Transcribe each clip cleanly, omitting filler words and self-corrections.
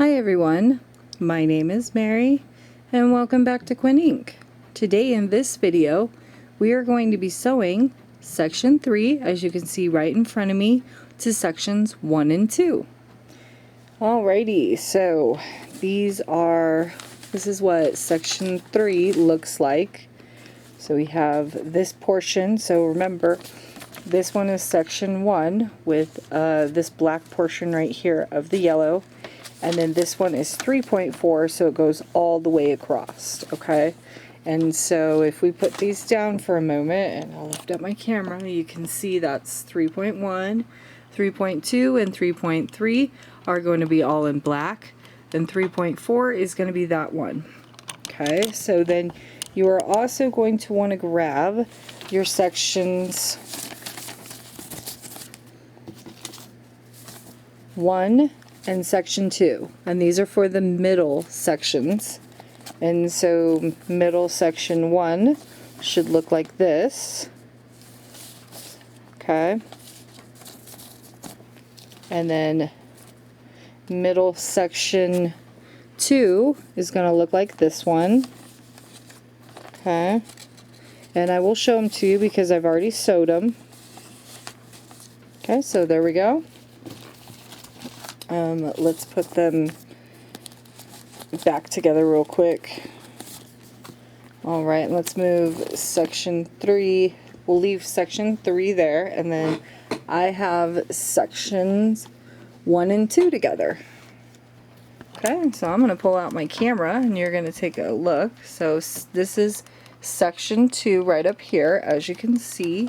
Hi everyone, my name is Mary and welcome back to Quinn Ink. Today in this video we are going to be sewing section 3, as you can see right in front of me, to sections 1 and 2. Alrighty, so this is what section 3 looks like. So we have this portion, so remember this one is section 1 with this black portion right here of the yellow. And then this one is 3.4, so it goes all the way across, okay? And so if we put these down for a moment, and I'll lift up my camera, you can see that's 3.1, 3.2, and 3.3 are going to be all in black. Then 3.4 is going to be that one, okay? So then you are also going to want to grab your sections 1 and section 2, and these are for the middle sections. And so middle section 1 should look like this, okay, and then middle section 2 is going to look like this one, okay, and I will show them to you because I've already sewed them. Okay, so there we go. Let's put them back together real quick. Alright, let's move section 3. We'll leave section 3 there, and then I have sections 1 and 2 together. Okay, so I'm going to pull out my camera and you're going to take a look. So this is section 2 right up here. As you can see,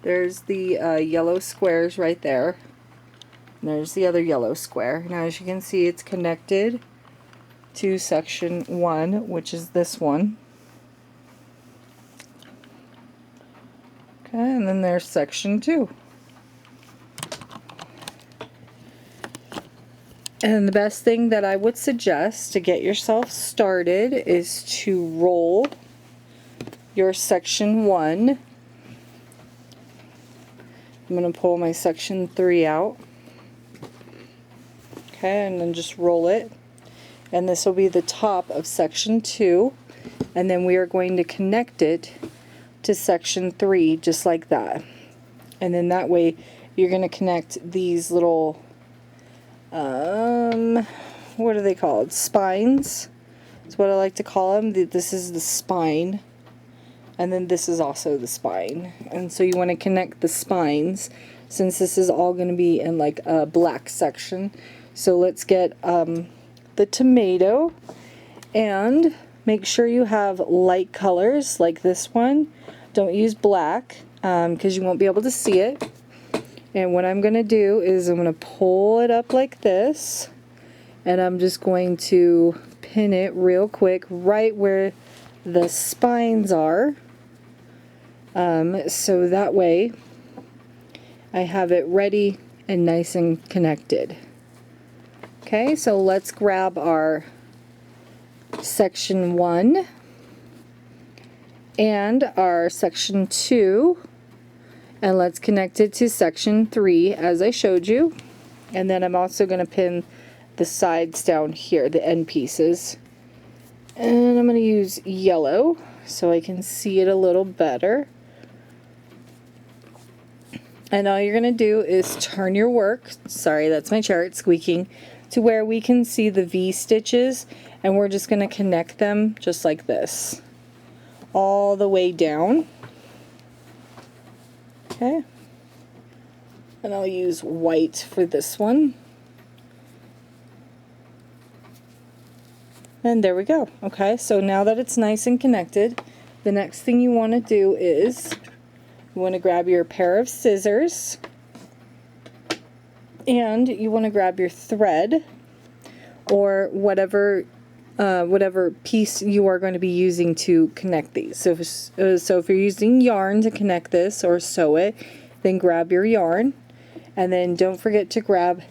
there's the yellow squares right there. There's the other yellow square. Now as you can see, it's connected to section 1, which is this one. Okay, and then there's section 2. And the best thing that I would suggest to get yourself started is to roll your section 1. I'm going to pull my section 3 out. Okay, and then just roll it, and this will be the top of section 2, and then we are going to connect it to section 3 just like that. And then that way you're going to connect these little what are they called? Spines. That's what I like to call them. This is the spine, and then this is also the spine. And so you want to connect the spines, since this is all going to be in like a black section. So let's get the tomato, and make sure you have light colors like this one. Don't use black because you won't be able to see it. And what I'm going to do is I'm going to pull it up like this, and I'm just going to pin it real quick right where the spines are, so that way I have it ready and nice and connected. Okay, so let's grab our section 1 and our section 2, and let's connect it to section 3 as I showed you. And then I'm also going to pin the sides down here, the end pieces. And I'm going to use yellow so I can see it a little better. And all you're going to do is turn your work, sorry that's my chart squeaking, to where we can see the V stitches, and we're just going to connect them just like this all the way down. Okay, and I'll use white for this one, and there we go. Okay, so now that it's nice and connected, the next thing you want to do is you want to grab your pair of scissors, and you want to grab your thread or whatever piece you are going to be using to connect these. So if you're using yarn to connect this or sew it, then grab your yarn, and then don't forget to grab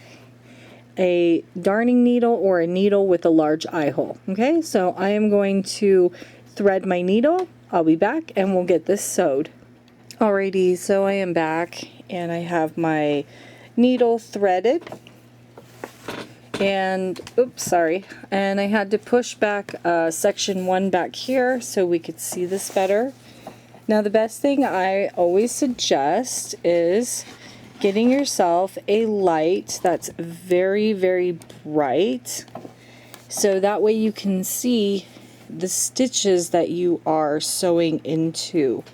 a darning needle or a needle with a large eye hole. Okay, so I am going to thread my needle. I'll be back and we'll get this sewed. Alrighty, so I am back and I have my needle threaded, And oops, sorry, and I had to push back section 1 back here so we could see this better. Now the best thing I always suggest is getting yourself a light that's very, very bright, so that way you can see the stitches that you are sewing into.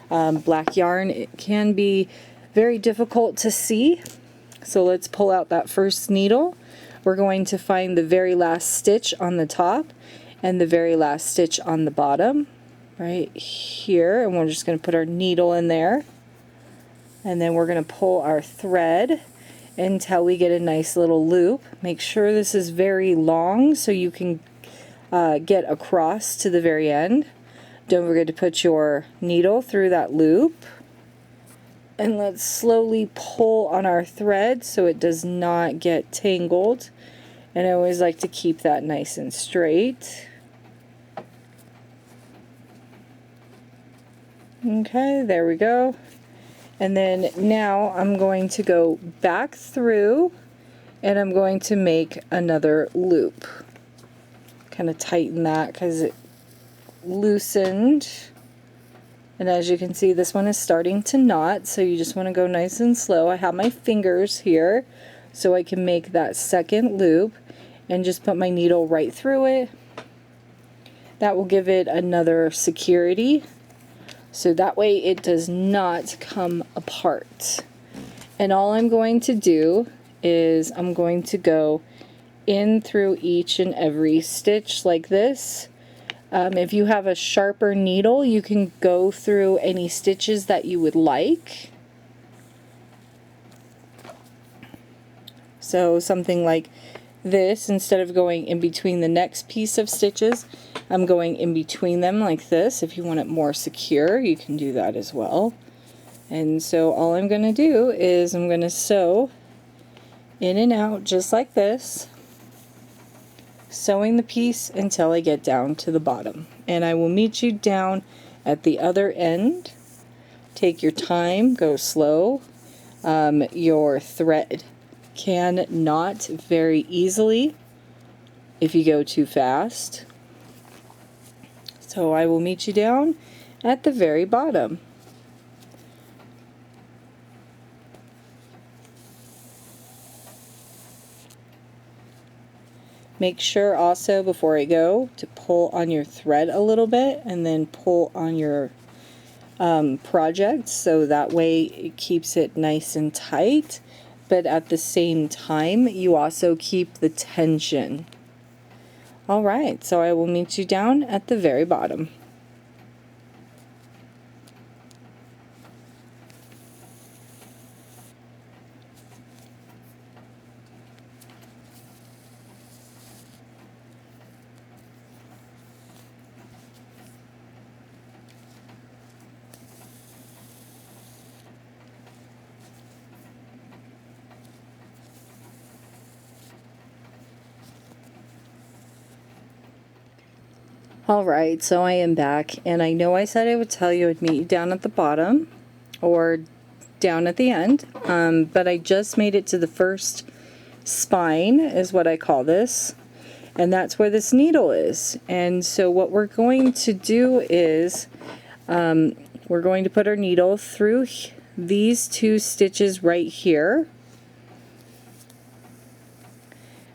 Black yarn, it can be very difficult to see, so let's pull out that first needle. We're going to find the very last stitch on the top and the very last stitch on the bottom right here, and we're just going to put our needle in there, and then we're going to pull our thread until we get a nice little loop. Make sure this is very long so you can get across to the very end. Don't forget to put your needle through that loop, and let's slowly pull on our thread so it does not get tangled. And I always like to keep that nice and straight. Okay, there we go. And then now I'm going to go back through and I'm going to make another loop. Kind of tighten that because it loosened. And as you can see, this one is starting to knot, so you just want to go nice and slow. I have my fingers here so I can make that second loop and just put my needle right through it. That will give it another security, so that way it does not come apart. And all I'm going to do is I'm going to go in through each and every stitch like this. If you have a sharper needle, you can go through any stitches that you would like. So something like this, instead of going in between the next piece of stitches, I'm going in between them like this. If you want it more secure, you can do that as well. And so all I'm going to do is I'm going to sew in and out just like this, sewing the piece until I get down to the bottom. And I will meet you down at the other end. Take your time, go slow. Your thread can knot very easily if you go too fast. So I will meet you down at the very bottom. Make sure also before I go to pull on your thread a little bit and then pull on your project, so that way it keeps it nice and tight, but at the same time you also keep the tension. Alright, so I will meet you down at the very bottom. Alright, so I am back, and I know I said I would tell you I'd meet you down at the bottom or down at the end, but I just made it to the first spine is what I call this, and that's where this needle is. And so what we're going to do is we're going to put our needle through these two stitches right here.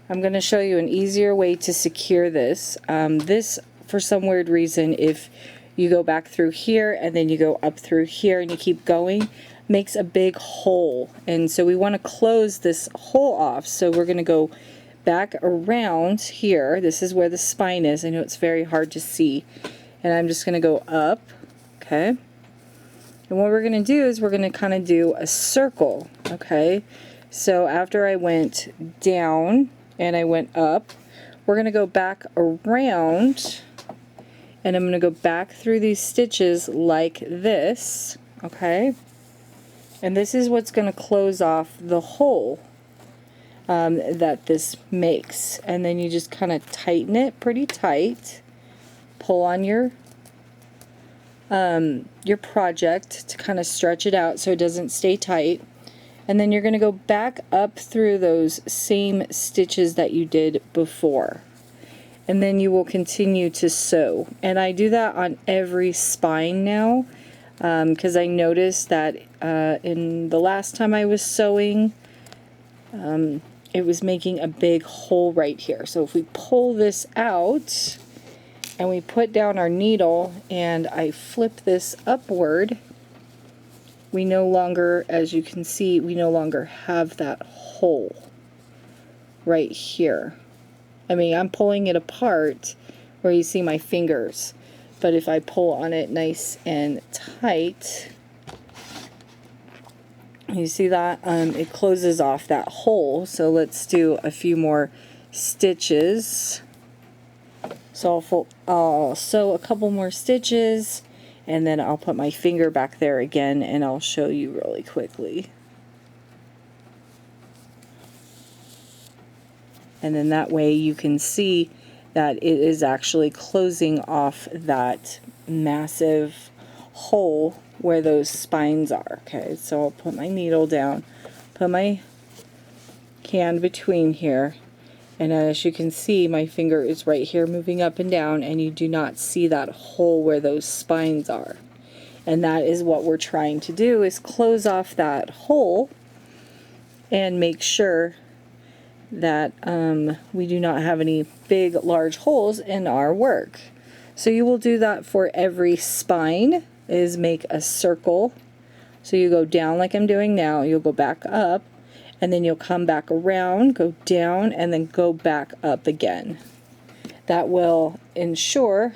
I'm going to show you an easier way to secure this. This, for some weird reason, if you go back through here and then you go up through here and you keep going, makes a big hole. And so we want to close this hole off. So we're going to go back around here. This is where the spine is. I know it's very hard to see. And I'm just going to go up. Okay. And what we're going to do is we're going to kind of do a circle. Okay. So after I went down and I went up, we're going to go back around, and I'm going to go back through these stitches like this, okay? And this is what's going to close off the hole that this makes. And then you just kind of tighten it pretty tight, pull on your project to kind of stretch it out so it doesn't stay tight, And then you're going to go back up through those same stitches that you did before. And then you will continue to sew. And I do that on every spine now, because I noticed that in the last time I was sewing, it was making a big hole right here. So if we pull this out and we put down our needle and I flip this upward, we no longer, as you can see, we no longer have that hole right here. I mean, I'm pulling it apart where you see my fingers, but if I pull on it nice and tight, you see that it closes off that hole. So let's do a few more stitches. So I'll sew a couple more stitches, and then I'll put my finger back there again, and I'll show you really quickly. And then that way you can see that it is actually closing off that massive hole where those spines are. Okay, so I'll put my needle down, put my hand between here, and as you can see, my finger is right here moving up and down, and you do not see that hole where those spines are. And that is what we're trying to do, is close off that hole and make sure that we do not have any big large holes in our work. So you will do that for every spine, is make a circle. So you go down like I'm doing now, you'll go back up, and then you'll come back around, go down, and then go back up again. That will ensure,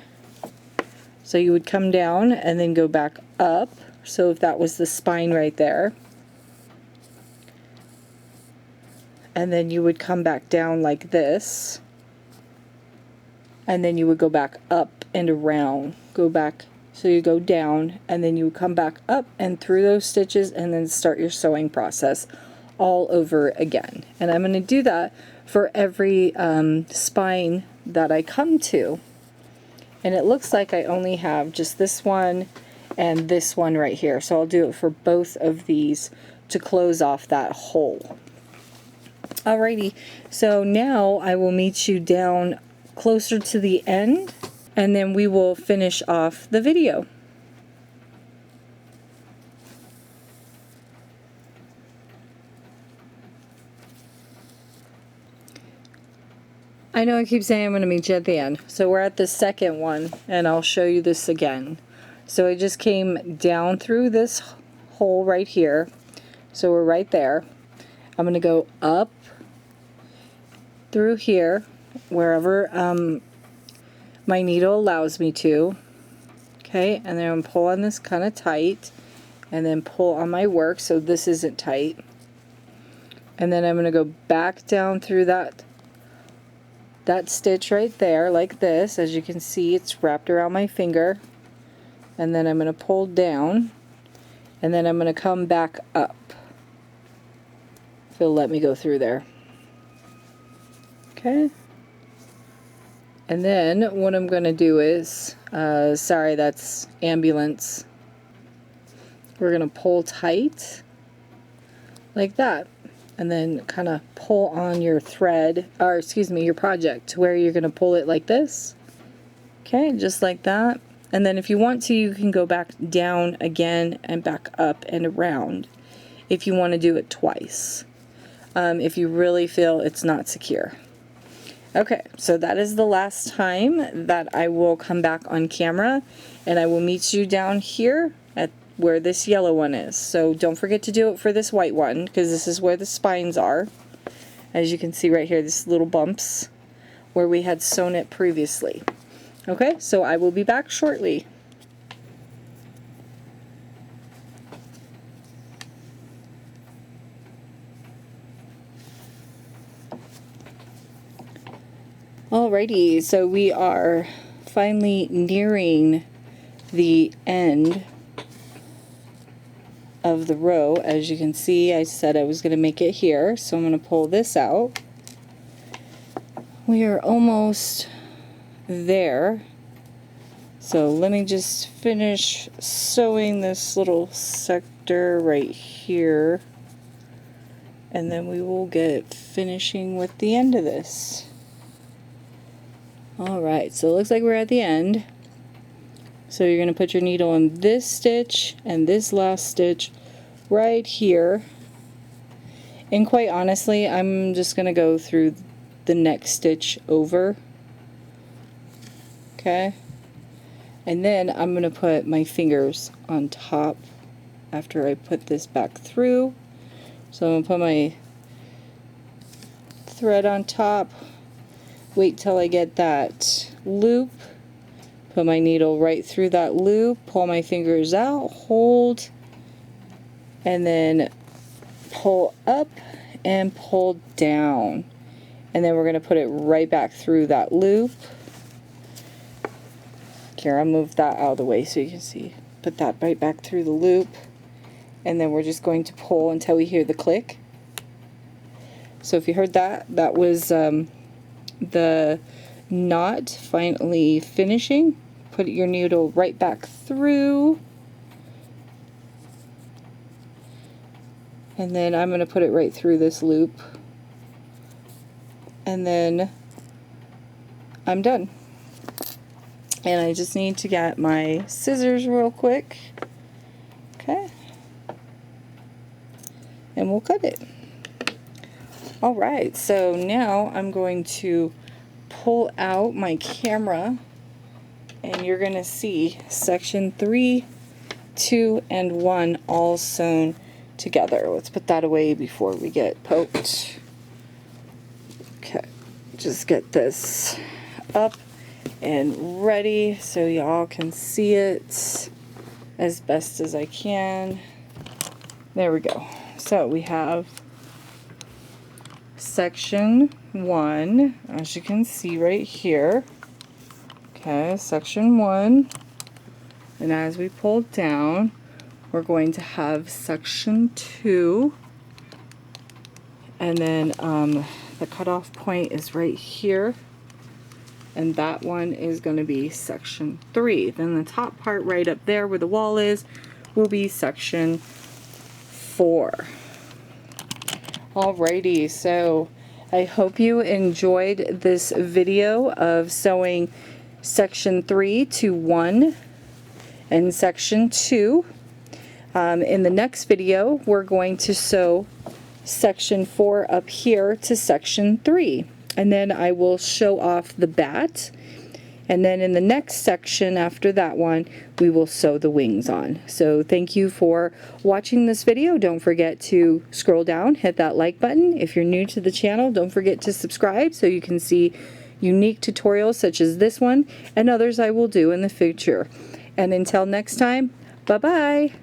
so you would come down and then go back up. So if that was the spine right there, and then you would come back down like this, and then you would go back up and around, go back. So you go down, and then you would come back up and through those stitches, and then start your sewing process all over again. And I'm going to do that for every spine that I come to. And it looks like I only have just this one and this one right here. So I'll do it for both of these to close off that hole. Alrighty, so now I will meet you down closer to the end, and then we will finish off the video. I know I keep saying I'm going to meet you at the end. So we're at the second one, and I'll show you this again. So I just came down through this hole right here. So we're right there. I'm going to go up through here, wherever my needle allows me to. Okay, and then I'm going to pull on this kind of tight, and then pull on my work so this isn't tight. And then I'm going to go back down through that stitch right there like this. As you can see, it's wrapped around my finger. And then I'm going to pull down, and then I'm going to come back up. If it'll let me go through there. Okay. And then what I'm going to do is, sorry, that's ambulance. We're going to pull tight like that. And then kind of pull on your thread, or excuse me, your project, to where you're going to pull it like this. Okay, just like that. And then if you want to, you can go back down again and back up and around if you want to do it twice, if you really feel it's not secure. Okay, so that is the last time that I will come back on camera, and I will meet you down here at where this yellow one is. So don't forget to do it for this white one, because this is where the spines are. As you can see right here, these little bumps where we had sewn it previously. Okay, so I will be back shortly. Alrighty, so we are finally nearing the end of the row. As you can see, I said I was going to make it here, so I'm going to pull this out. We are almost there. So let me just finish sewing this little sector right here. and then we will get finishing with the end of this. Alright, so it looks like we're at the end. So you're going to put your needle in this stitch and this last stitch right here. And quite honestly, I'm just going to go through the next stitch over. Okay? And then I'm going to put my fingers on top after I put this back through. So I'm going to put my thread on top, wait till I get that loop, put my needle right through that loop, pull my fingers out, hold, and then pull up and pull down. And then we're going to put it right back through that loop. Here, I'll move that out of the way so you can see. Put that right back through the loop. And then we're just going to pull until we hear the click. So if you heard that, that was the knot finally finishing. Put your needle right back through. And then I'm going to put it right through this loop. And then I'm done. And I just need to get my scissors real quick. Okay. And we'll cut it. Alright, so now I'm going to pull out my camera and you're going to see section 3, 2, and 1 all sewn together. Let's put that away before we get poked. Okay, just get this up and ready so y'all can see it as best as I can. There we go. So we have section 1, as you can see right here. Okay, section 1, and as we pull down, we're going to have section 2, and then the cutoff point is right here, and that one is going to be section 3. Then the top part right up there where the wall is will be section 4. Alrighty, so I hope you enjoyed this video of sewing section 3 to 1 and section 2. In the next video, we're going to sew section 4 up here to section 3. And then I will show off the bat. And then in the next section after that one, we will sew the wings on. So thank you for watching this video. Don't forget to scroll down, hit that like button. If you're new to the channel, don't forget to subscribe so you can see unique tutorials such as this one and others I will do in the future. And until next time, bye-bye.